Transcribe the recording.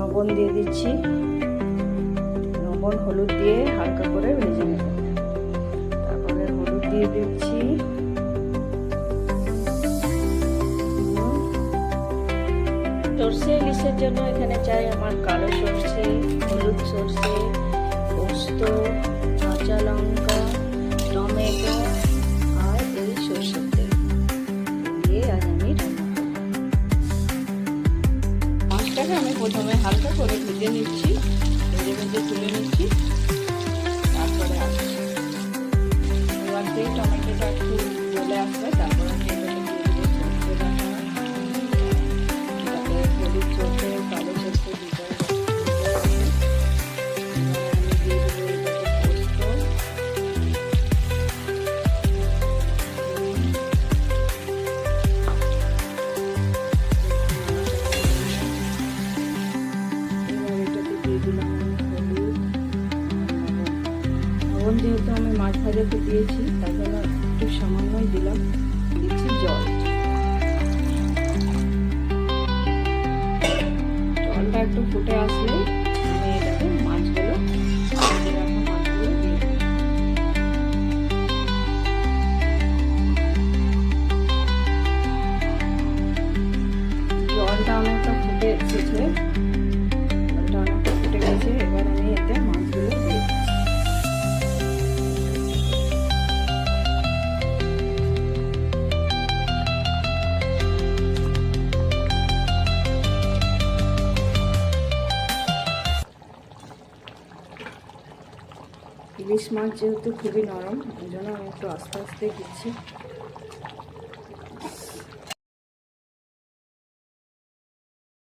লবণ দিয়ে দিচ্ছি, লবণ হলুদ দিয়ে হালকা করে ভেজে নেব। তারপরে হলুদ দিয়ে দিচ্ছি, সর্ষে ইলিশের জন্য এখানে চাই আমার কালো সর্ষে, হলুদ সর্ষে, পোস্ত, কাঁচা লঙ্কা, টমেটো আর এই সর্ষের তেল দিয়ে আজ আমি রান্না করব। মাছটাকে আমি প্রথমে হালকা করে ভেজে নিচ্ছি, ভেজে তুলে নিচ্ছি। তারপরে এবার সেই টমেটোটা একটু গলে আসবে, তারপরে আমি এটাকে দিয়ে দেবো সর্ষে বাটা, তারপরে হলুদ সর্ষে, কালো সর্ষে দুটো আমি দিয়ে দেবো এটাকে পোস্ত, লবণ যেহেতু আমি মাছ ভাজাতে দিয়েছি তার জন্য একটু সামান্যই দিলাম, দিচ্ছি জল। জলটা একটু ফুটে আসলে আমি এটাকে মাছগুলো ভেজে রাখা মাছগুলো দিয়ে দেবো। জলটা অনেকটা ফুটে এসেছে, জলটা অনেকটা ফুটে গেছে। এবার আমি এতে মাছগুলো দিয়ে দিচ্ছি। ইলিশ মাছ যেহেতু খুবই নরম, ওই জন্য আমি একটু আস্তে আস্তে দিচ্ছি।